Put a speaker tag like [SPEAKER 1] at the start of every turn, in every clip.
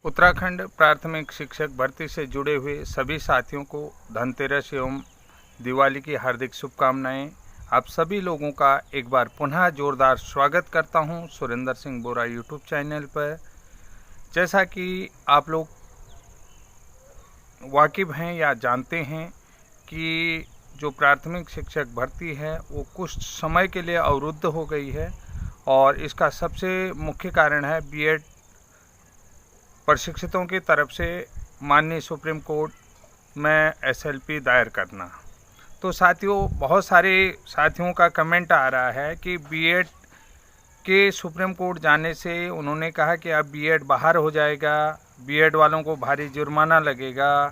[SPEAKER 1] उत्तराखंड प्राथमिक शिक्षक भर्ती से जुड़े हुए सभी साथियों को धनतेरस एवं दिवाली की हार्दिक शुभकामनाएं। आप सभी लोगों का एक बार पुनः जोरदार स्वागत करता हूं सुरेंद्र सिंह बोरा यूट्यूब चैनल पर। जैसा कि आप लोग वाकिफ हैं या जानते हैं कि जो प्राथमिक शिक्षक भर्ती है वो कुछ समय के लिए अवरुद्ध हो गई है और इसका सबसे मुख्य कारण है बीएड प्रशिक्षितों की तरफ से माननीय सुप्रीम कोर्ट में एसएलपी दायर करना। तो साथियों, बहुत सारे साथियों का कमेंट आ रहा है कि बीएड के सुप्रीम कोर्ट जाने से उन्होंने कहा कि अब बीएड बाहर हो जाएगा, बीएड वालों को भारी जुर्माना लगेगा।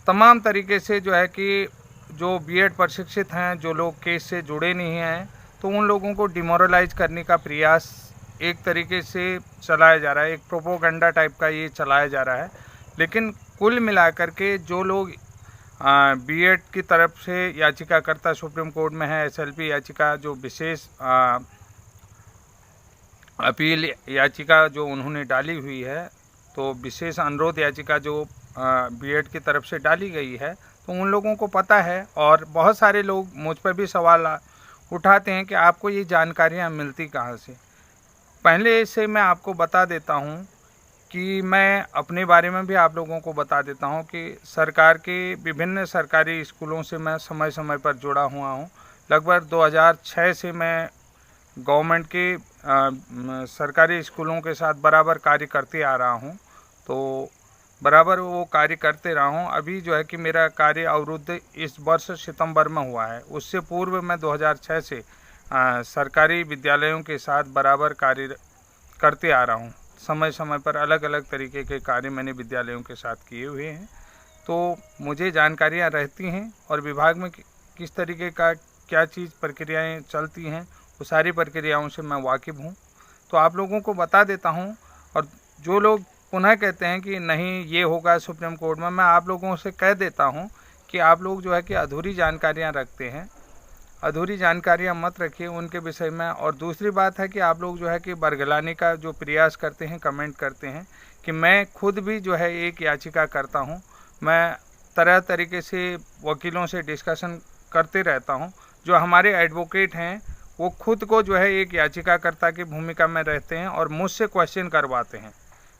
[SPEAKER 1] तमाम तरीके से जो है कि जो बीएड प्रशिक्षित हैं, जो लोग केस से जुड़े नहीं हैं, तो उन लोगों को डिमोरलाइज करने का प्रयास एक तरीके से चलाया जा रहा है। एक प्रोपोगंडा टाइप का ये चलाया जा रहा है। लेकिन कुल मिलाकर के जो लोग बीएड की तरफ से याचिकाकर्ता सुप्रीम कोर्ट में है, एसएलपी याचिका जो विशेष अपील याचिका जो उन्होंने डाली हुई है, तो विशेष अनुरोध याचिका जो बीएड की तरफ से डाली गई है, तो उन लोगों को पता है। और बहुत सारे लोग मुझ पर भी सवाल उठाते हैं कि आपको ये जानकारियाँ मिलती कहाँ से। पहले से मैं आपको बता देता हूं कि मैं अपने बारे में भी आप लोगों को बता देता हूं कि सरकार के विभिन्न सरकारी स्कूलों से मैं समय समय पर जुड़ा हुआ हूं। लगभग 2006 से मैं गवर्नमेंट के सरकारी स्कूलों के साथ बराबर कार्य करते आ रहा हूं, तो बराबर वो कार्य करते रहा हूं। अभी जो है कि मेरा कार्य अवरुद्ध इस वर्ष सितंबर में हुआ है। उससे पूर्व मैं 2006 से सरकारी विद्यालयों के साथ बराबर कार्य करते आ रहा हूँ। समय समय पर अलग अलग तरीके के कार्य मैंने विद्यालयों के साथ किए हुए हैं, तो मुझे जानकारियाँ रहती हैं और विभाग में किस तरीके का क्या चीज़ प्रक्रियाएं चलती हैं, वो सारी प्रक्रियाओं से मैं वाकिफ़ हूँ। तो आप लोगों को बता देता हूँ। और जो लोग पुनः कहते हैं कि नहीं ये होगा सुप्रीम कोर्ट में, मैं आप लोगों से कह देता हूँ कि आप लोग जो है कि अधूरी जानकारियाँ रखते हैं, अधूरी जानकारियाँ मत रखिए उनके विषय में। और दूसरी बात है कि आप लोग जो है कि बरगलाने का जो प्रयास करते हैं, कमेंट करते हैं, कि मैं खुद भी जो है एक याचिका करता हूं। मैं तरह तरीके से वकीलों से डिस्कशन करते रहता हूं। जो हमारे एडवोकेट हैं वो खुद को जो है एक याचिकाकर्ता की भूमिका में रहते हैं और मुझसे क्वेश्चन करवाते हैं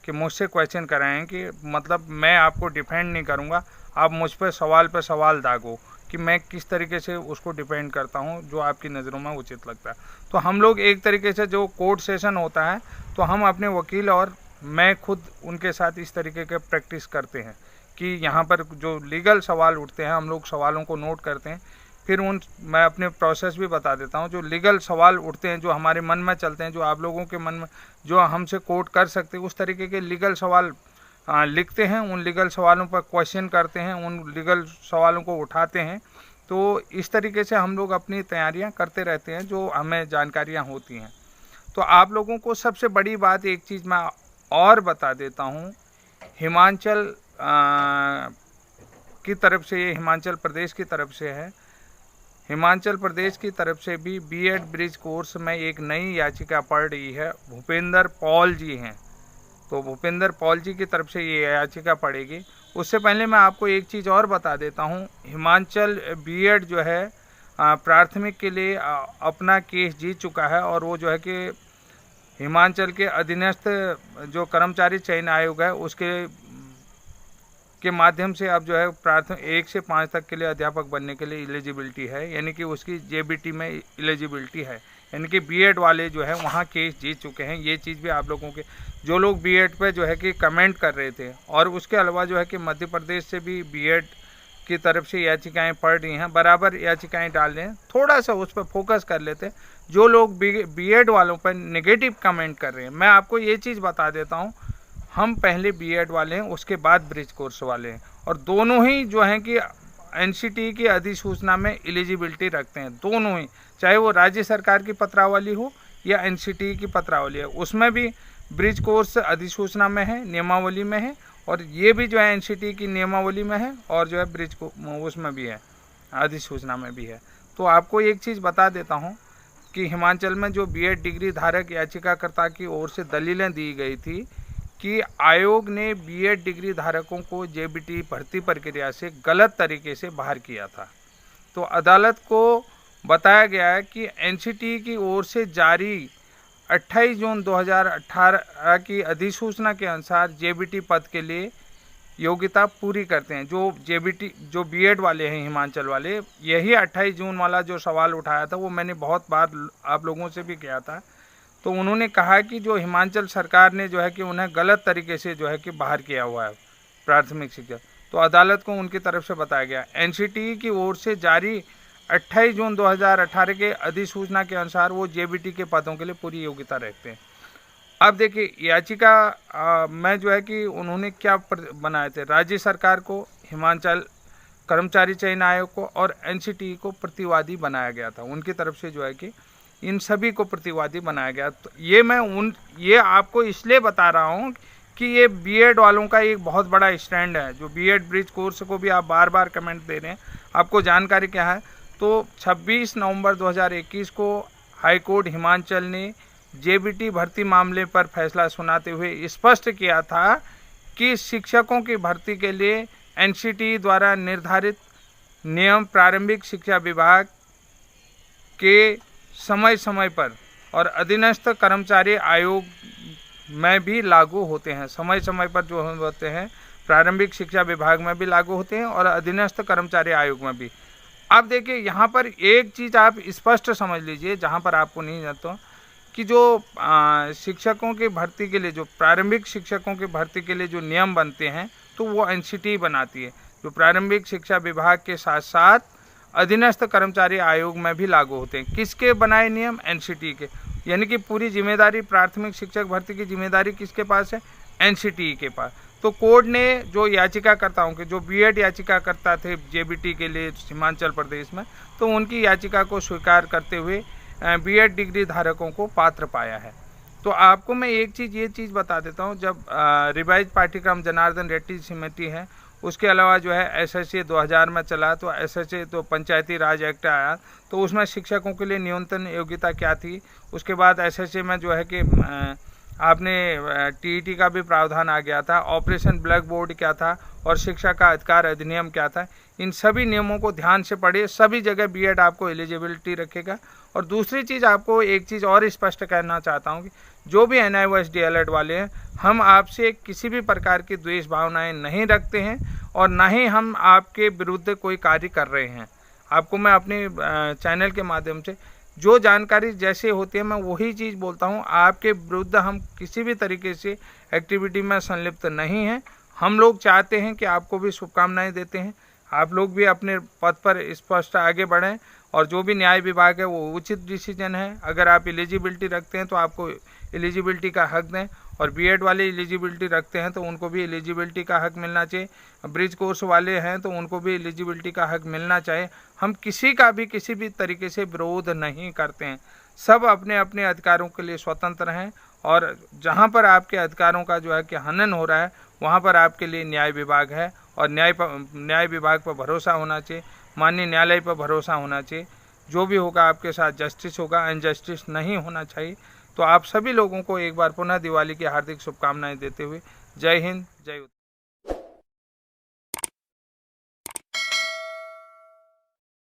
[SPEAKER 1] कि मुझसे क्वेश्चन कराएं कि मतलब मैं आपको डिफेंड नहीं करूँगा, आप मुझ पर सवाल दागो कि मैं किस तरीके से उसको डिपेंड करता हूं जो आपकी नज़रों में उचित लगता है। तो हम लोग एक तरीके से जो कोर्ट सेशन होता है, तो हम अपने वकील और मैं खुद उनके साथ इस तरीके के प्रैक्टिस करते हैं कि यहाँ पर जो लीगल सवाल उठते हैं, हम लोग सवालों को नोट करते हैं। फिर मैं अपने प्रोसेस भी बता देता हूँ। जो लीगल सवाल उठते हैं, जो हमारे मन में चलते हैं, जो आप लोगों के मन में जो हमसे कोर्ट कर सकते हैं, उस तरीके के लीगल सवाल लिखते हैं। उन लीगल सवालों पर क्वेश्चन करते हैं, उन लीगल सवालों को उठाते हैं। तो इस तरीके से हम लोग अपनी तैयारियां करते रहते हैं, जो हमें जानकारियां होती हैं। तो आप लोगों को सबसे बड़ी बात एक चीज़ मैं और बता देता हूं, हिमाचल की तरफ से, ये हिमाचल प्रदेश की तरफ से है। हिमाचल प्रदेश की तरफ से भी बीएड ब्रिज कोर्स में एक नई याचिका पड़ रही है। भूपेंद्र पॉल जी हैं, तो भूपेंद्र पॉल जी की तरफ से ये याचिका पड़ेगी। उससे पहले मैं आपको एक चीज़ और बता देता हूँ। हिमाचल बीएड जो है प्राथमिक के लिए अपना केस जीत चुका है और वो जो है कि हिमाचल के अधीनस्थ जो कर्मचारी चयन आयोग है उसके माध्यम से अब जो है प्राथमिक 1 से 5 तक के लिए अध्यापक बनने के लिए एलिजिबिलिटी है, यानी कि उसकी जेबीटी में एलिजिबिलिटी है। यानी कि बीएड वाले जो है वहाँ केस जीत चुके हैं। ये चीज़ भी आप लोगों के जो लोग बीएड पे जो है कि कमेंट कर रहे थे, और उसके अलावा जो है कि मध्य प्रदेश से भी बीएड की तरफ से याचिकाएं पड़ रही हैं, बराबर याचिकाएं डाल रहे हैं। थोड़ा सा उस पर फोकस कर लेते। जो लोग बीएड वालों पर नेगेटिव कमेंट कर रहे हैं, मैं आपको ये चीज़ बता देता हूँ, हम पहले बीएड वाले हैं, उसके बाद ब्रिज कोर्स वाले हैं, और दोनों ही जो हैं कि एनसीटी की अधिसूचना में एलिजिबिलिटी रखते हैं। दोनों ही, चाहे वो राज्य सरकार की पत्रावली हो या एनसीटी की पत्रावली है, उसमें भी ब्रिज कोर्स अधिसूचना में है, नियमावली में है, और ये भी जो है एनसीटी की नियमावली में है, और जो है ब्रिज को उसमें भी है, अधिसूचना में भी है। तो आपको एक चीज़ बता देता हूँ कि हिमाचल में जो बीएड डिग्री धारक याचिकाकर्ता की ओर से दलीलें दी गई थी कि आयोग ने बीएड डिग्री धारकों को जेबीटी भर्ती प्रक्रिया से गलत तरीके से बाहर किया था। तो अदालत को बताया गया है कि एनसीटी की ओर से जारी 28 जून 2018 की अधिसूचना के अनुसार जेबीटी पद के लिए योग्यता पूरी करते हैं। जो बीएड वाले हैं हिमाचल वाले, यही 28 जून वाला जो सवाल उठाया था वो मैंने बहुत बार आप लोगों से भी किया था। तो उन्होंने कहा कि जो हिमाचल सरकार ने जो है कि उन्हें गलत तरीके से जो है कि बाहर किया हुआ है प्राथमिक शिक्षा। तो अदालत को उनकी तरफ से बताया गया एनसीटी की ओर से जारी 28 जून 2018 के अधिसूचना के अनुसार वो जेबीटी के पदों के लिए पूरी योग्यता रखते हैं। अब देखिए याचिका में जो है कि उन्होंने क्या बनाए थे, राज्य सरकार को, हिमाचल कर्मचारी चयन आयोग को और एनसीटी को प्रतिवादी बनाया गया था। उनकी तरफ से जो है कि इन सभी को प्रतिवादी बनाया गया। तो ये आपको इसलिए बता रहा हूँ कि ये बीएड वालों का एक बहुत बड़ा स्टैंड है। जो बीएड ब्रिज कोर्स को भी आप बार बार कमेंट दे रहे हैं, आपको जानकारी क्या है। तो 26 नवंबर 2021 को हाईकोर्ट हिमाचल ने जेबीटी भर्ती मामले पर फैसला सुनाते हुए स्पष्ट किया था कि शिक्षकों की भर्ती के लिए एनसीटी द्वारा निर्धारित नियम प्रारंभिक शिक्षा विभाग के समय समय पर और अधीनस्थ कर्मचारी आयोग में भी लागू होते हैं। समय समय पर जो होते हैं प्रारंभिक शिक्षा विभाग में भी लागू होते हैं और अधीनस्थ कर्मचारी आयोग में भी। अब देखिए यहाँ पर एक चीज़ आप स्पष्ट समझ लीजिए, जहाँ पर आपको नहीं जानता कि जो शिक्षकों की भर्ती के लिए, जो प्रारंभिक शिक्षकों की भर्ती के लिए जो नियम बनते हैं तो वो एनसीटी बनाती है, जो प्रारंभिक शिक्षा विभाग के साथ साथ अधीनस्थ कर्मचारी आयोग में भी लागू होते हैं। किसके बनाए नियम? एनसीटी के। यानी कि पूरी जिम्मेदारी प्राथमिक शिक्षक भर्ती की जिम्मेदारी किसके पास है? एनसीटी के पास। तो कोर्ट ने जो याचिकाकर्ताओं के, जो बीएड याचिकाकर्ता थे जेबीटी के लिए हिमाचल प्रदेश में, तो उनकी याचिका को स्वीकार करते हुए बीएड डिग्री धारकों को पात्र पाया है। तो आपको मैं एक चीज़ ये चीज़ बता देता हूँ, जब रिवाइज पाठ्यक्रम जनार्दन रेड्डी समिति है, उसके अलावा जो है एसएसए 2000 में चला, तो एसएसए तो पंचायती राज एक्ट आया, तो उसमें शिक्षकों के लिए न्यूनतम योग्यता क्या थी। उसके बाद एसएसए में जो है कि आपने टीईटी का भी प्रावधान आ गया था, ऑपरेशन ब्लैक बोर्ड क्या था और शिक्षा का अधिकार अधिनियम क्या था। इन सभी नियमों को ध्यान से पढ़िए, सभी जगह बीएड आपको एलिजिबिलिटी रखेगा। और दूसरी चीज़, आपको एक चीज़ और स्पष्ट कहना चाहता हूँ कि जो भी NIOS DLED वाले हैं, हम आपसे किसी भी प्रकार की द्वेष भावनाएं नहीं रखते हैं और ना ही हम आपके विरुद्ध कोई कार्य कर रहे हैं। आपको मैं अपने चैनल के माध्यम से जो जानकारी जैसे होती है मैं वही चीज़ बोलता हूँ। आपके विरुद्ध हम किसी भी तरीके से एक्टिविटी में संलिप्त नहीं हैं। हम लोग चाहते हैं कि आपको भी शुभकामनाएं देते हैं, आप लोग भी अपने पद पर स्पष्ट आगे बढ़ें और जो भी न्याय विभाग है वो उचित डिसीजन है। अगर आप एलिजिबिलिटी रखते हैं तो आपको एलिजिबिलिटी का हक दें, और बीएड वाले एलिजिबिलिटी रखते हैं तो उनको भी एलिजिबिलिटी का हक मिलना चाहिए। ब्रिज कोर्स वाले हैं तो उनको भी एलिजिबिलिटी का हक मिलना चाहिए। हम किसी का भी किसी भी तरीके से विरोध नहीं करते हैं, सब अपने अपने अधिकारों के लिए स्वतंत्र हैं। और जहाँ पर आपके अधिकारों का जो है कि हनन हो रहा है वहाँ पर आपके लिए न्याय विभाग है, और न्याय विभाग पर भरोसा होना चाहिए, माननीय न्यायालय पर भरोसा होना चाहिए। जो भी होगा आपके साथ जस्टिस होगा, इनजस्टिस नहीं होना चाहिए। तो आप सभी लोगों को एक बार पुनः दिवाली की हार्दिक शुभकामनाएं देते हुए जय हिंद, जय उत्तर।